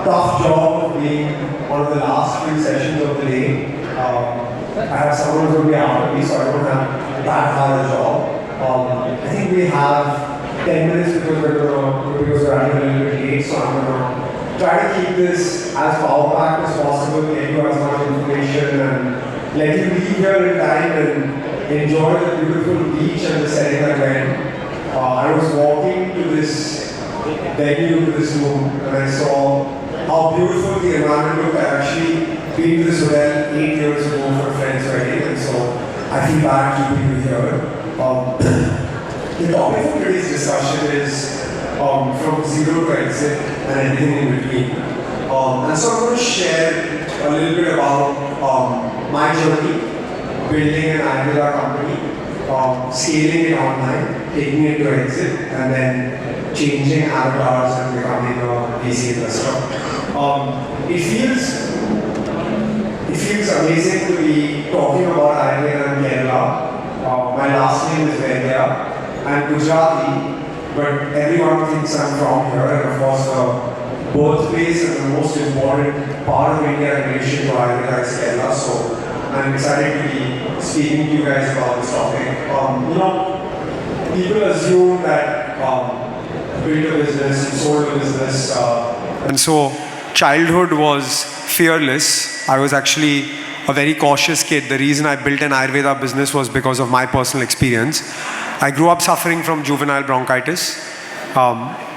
tough job of being one of the last few sessions of the day. I have someone who's going to be after me, so I don't have that hard a job. I think we have 10 minutes because we're running a little bit late, so I'm going to try to keep this as power-packed as possible, get you as much information, and let you leave here in time and enjoy the beautiful beach and the setting that we're in. I was walking to this venue, to this room, and I saw how beautiful the environment looked. I actually been to this hotel 8 years ago for a friend's wedding, and so I feel bad keeping you here. The topic of today's discussion is from zero to exit and everything in between. And so I'm going to share a little bit about my journey, building an Ayurveda company, scaling it online, taking it to exit, and then changing avatars and becoming a VC investor. It feels amazing to be talking about Ayurveda in Kerala. My last name is Vaidya. I'm Gujarati, but everyone thinks I'm from here, and of course the birthplace and the most important part of India in relation to Ayurveda is Kerala. So I'm excited to be speaking to you guys about this topic. People assume that built a business, sold a business, and so childhood was fearless. I was actually a very cautious kid. The reason I built an Ayurveda business was because of my personal experience. I grew up suffering from juvenile bronchitis.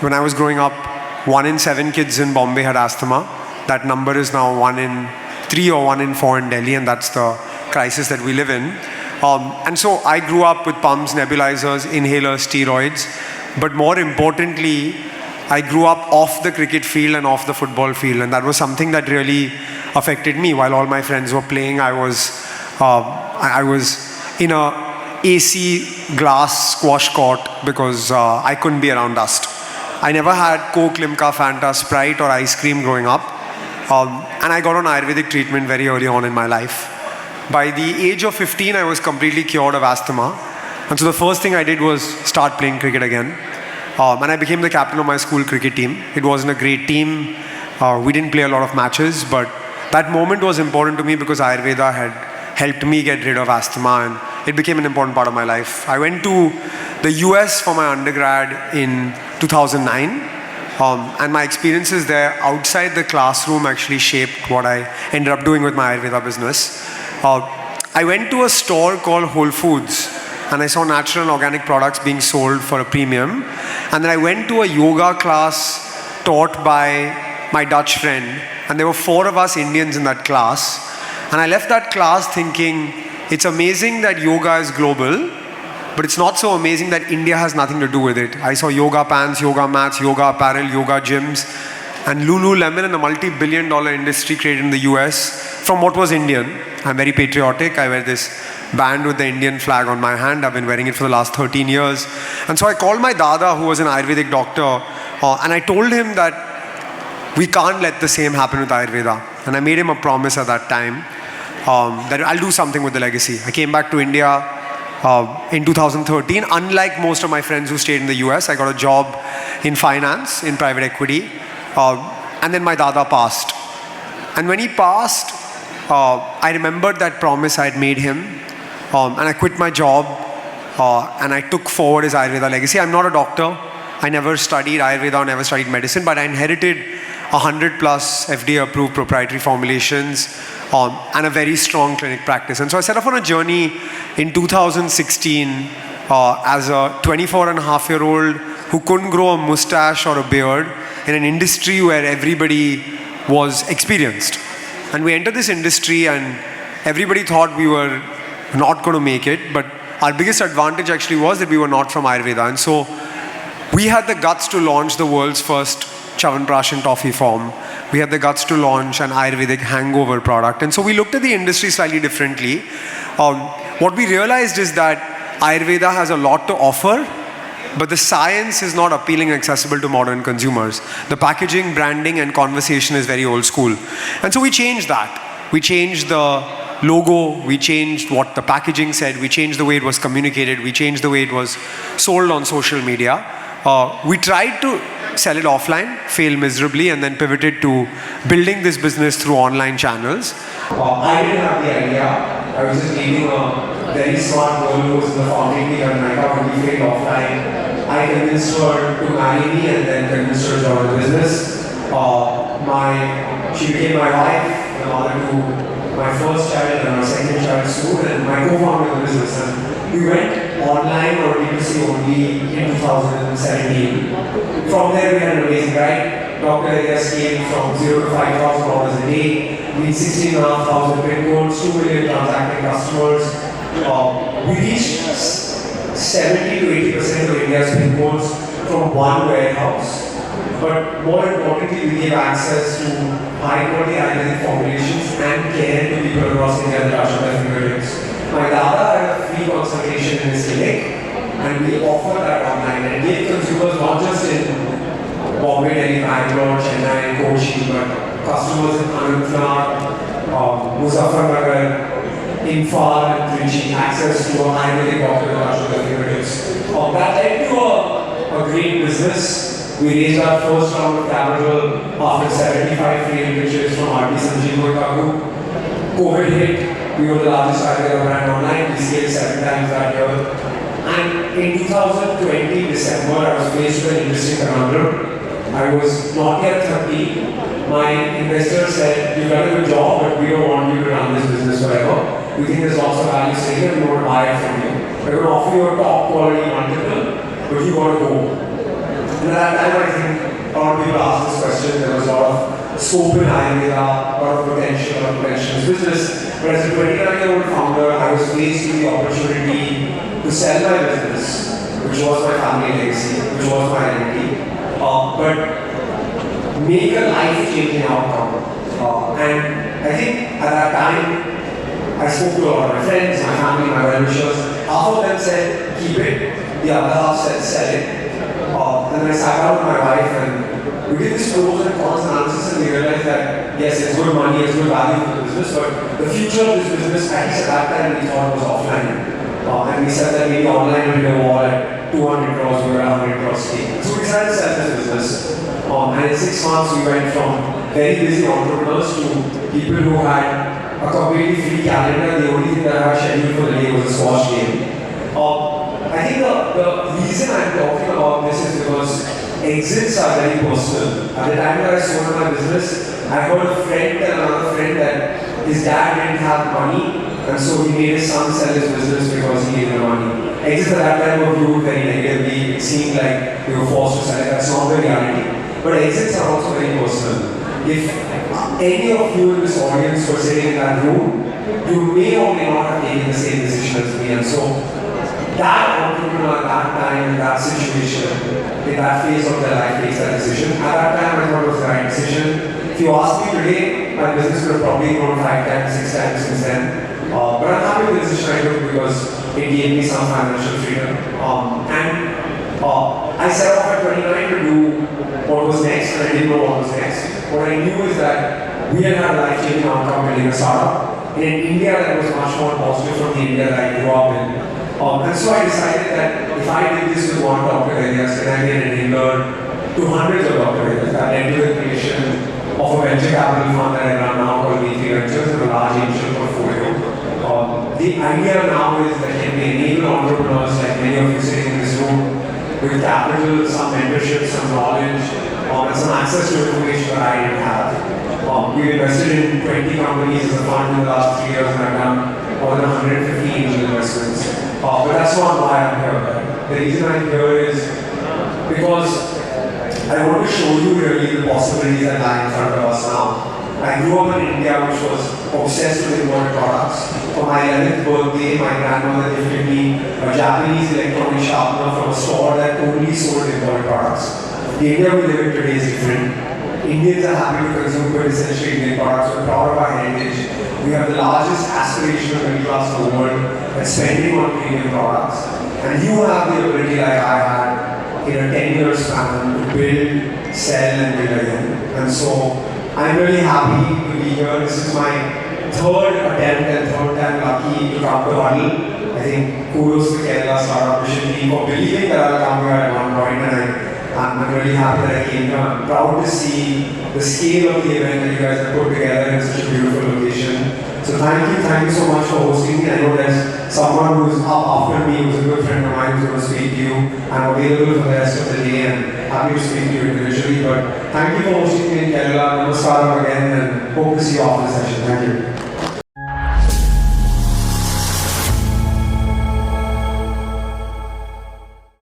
When I was growing up, 1 in 7 kids in Bombay had asthma. That number is now 1 in 3 or 1 in 4 in Delhi, and that's the crisis that we live in. And so I grew up with pumps, nebulizers, inhalers, steroids. But more importantly, I grew up off the cricket field and off the football field, and that was something that really affected me. While all my friends were playing, I was in a AC glass squash court because I couldn't be around dust. I never had Coke, Limca, Fanta, Sprite or ice cream growing up, and I got on Ayurvedic treatment very early on in my life. By the age of 15, I was completely cured of asthma, and so the first thing I did was start playing cricket again. And I became the captain of my school cricket team. It wasn't a great team. We didn't play a lot of matches, but that moment was important to me because Ayurveda had helped me get rid of asthma, and it became an important part of my life. I went to the US for my undergrad in 2009, and my experiences there outside the classroom actually shaped what I ended up doing with my Ayurveda business. I went to a store called Whole Foods, and I saw natural and organic products being sold for a premium. And then I went to a yoga class taught by my Dutch friend, and there were 4 of us Indians in that class. And I left that class thinking, it's amazing that yoga is global, but it's not so amazing that India has nothing to do with it. I saw yoga pants, yoga mats, yoga apparel, yoga gyms, and Lululemon, and a multi-billion-dollar industry created in the US from what was Indian. I'm very patriotic. I wear this band with the Indian flag on my hand. I've been wearing it for the last 13 years. And so I called my dada, who was an Ayurvedic doctor, and I told him that we can't let the same happen with Ayurveda. And I made him a promise at that time that I'll do something with the legacy. I came back to India in 2013. Unlike most of my friends who stayed in the US, I got a job in finance, in private equity. And then my dada passed. And when he passed, I remembered that promise I had made him. And I quit my job and I took forward his Ayurveda legacy. I'm not a doctor. I never studied Ayurveda or never studied medicine, but I inherited 100 plus FDA approved proprietary formulations and a very strong clinic practice. And so I set off on a journey in 2016 as a 24-and-a-half-year-old who couldn't grow a mustache or a beard in an industry where everybody was experienced. And we entered this industry and everybody thought we were not going to make it, but our biggest advantage actually was that we were not from Ayurveda. And so we had the guts to launch the world's first Chyawanprash and toffee form. We had the guts to launch an Ayurvedic hangover product. And so we looked at the industry slightly differently. What we realized is that Ayurveda has a lot to offer, but the science is not appealing and accessible to modern consumers. The packaging, branding, and conversation is very old school. And so we changed that. We changed the logo, we changed what the packaging said, we changed the way it was communicated, we changed the way it was sold on social media. We tried to sell it offline, failed miserably, and then pivoted to building this business through online channels. I didn't have the idea. I was just meeting a very smart girl who was in the founding team at Nike when we failed offline. I convinced her to marry me and then convinced her to join the business. She became my wife, the mother to my first child and my second child soon, and my co-founder of the business. And we went online or B2C only in 2017. From there we had an amazing ride. Dr. Vaidya came from 0 to $5,000 a day. We had 16,500 pin codes, 2 million transacting customers. We reached 70 to 80% of India's pin codes from one warehouse. But more importantly, we gave access to high-quality Ayurvedic formulations and care to people across India that touch on their fingertips. My dada had a free consultation in his clinic, and we offered that online and gave consumers not just in Bombay, Delhi, Bangalore, Chennai, Kochi, but customers in Anantnag, Muzaffarnagar, Imphal, and Trichy access to a Ayurvedic doctor that touch on their fingertips. That led to a great business. We raised our first round of capital after 75 failed pitches from RT Sanjeev Group. COVID hit, we were the largest Ayurveda brand online, we scaled 7 times that year. And in 2020 December, I was faced with an interesting conundrum. I was not yet 30. My investor said, you've done a good job, but we don't want you to run this business forever. We think there's lots of value staying here, we want to buy it from you. We're going to offer you a top quality multiple, but you got to go. And at that time, I think a lot of people asked this question. There was a lot of scope in Ayurveda, a lot of potential in this business. But as a 29-year-old founder, I was faced with the opportunity to sell my business, which was my family legacy, which was my identity, but make a life-changing outcome. And I think at that time, I spoke to a lot of my friends, my family, my well-wishers. Half of them said, keep it. The other half said, sell it. And I sat down with my wife and we did this pros and cons analysis and we realized that yes, it's good money, it's good value for the business, but the future of this business, at least at that time, we thought was offline. And we said that maybe online will be a wall at 200 crores, we were at 100 crores stake. So we decided to sell this business. And in 6 months, we went from very busy entrepreneurs to people who had a completely free calendar. The only thing that I had scheduled for the day was a squash game. I think the reason I'm talking about this is because exits are very personal. At the time that I sold my business, I heard a friend tell another friend that his dad didn't have money, and so he made his son sell his business because he needed the money. Exits at that time were viewed very negatively. It seemed like they were forced to sell it. That's not the reality. But exits are also very personal. If any of you in this audience were sitting in that room, you may or may not have taken the same decision as me. And so that entrepreneur at that time, in that situation, in that phase of their life, takes that decision. At that time, I thought it was the right decision. If you ask me today, my business would have probably grown 5 times, 6 times since then. But I'm happy with the decision I took because it gave me some financial freedom. I set off at 29 to do what was next, and I didn't know what was next. What I knew is that we had had a life-changing outcome building a startup in an India that was much more positive from the India that I grew up in. And so I decided that if I did this with one Dr. Vaidya, then I made an enabler to hundreds of Dr. Vaidyas. That led to the creation of a venture capital fund that I run now called V3 Ventures and a large angel portfolio. The idea now is that can we enable entrepreneurs like many of you sitting in this room with capital, some mentorship, some knowledge, and some access to information that I didn't have. We've invested in 20 companies as a fund in the last 3 years and I've done more than 150 angel investments. But that's not why I'm here. The reason I'm here is because I want to show you really the possibilities that lie in front of us now. I grew up in India, which was obsessed with imported products. For my 11th birthday, my grandmother gifted me a Japanese electronic sharpener from a store that only sold imported products. The India we live in today is different. Indians are happy to consume quintessentially Indian products. We're proud of our heritage. We have the largest aspirational middle class in the world that's spending on premium products. And you have the ability, like I had, in a 10-year span to build, sell, and build again. And so I'm really happy to be here. This is my third attempt and third time lucky to come to Huddle. I think kudos to Kerala Startup Mission team for believing that I'll come here at one point, and I'm really happy that I came here. I'm proud to see the scale of the event that you guys have put together in such a beautiful location. So thank you so much for hosting me. I know there's someone who's up after me, who's a good friend of mine, who's going to speak to you. I'm available for the rest of the day and happy to speak to you individually. But thank you for hosting me in Kerala. Namaskaram again, and hope to see you after the session. Thank you.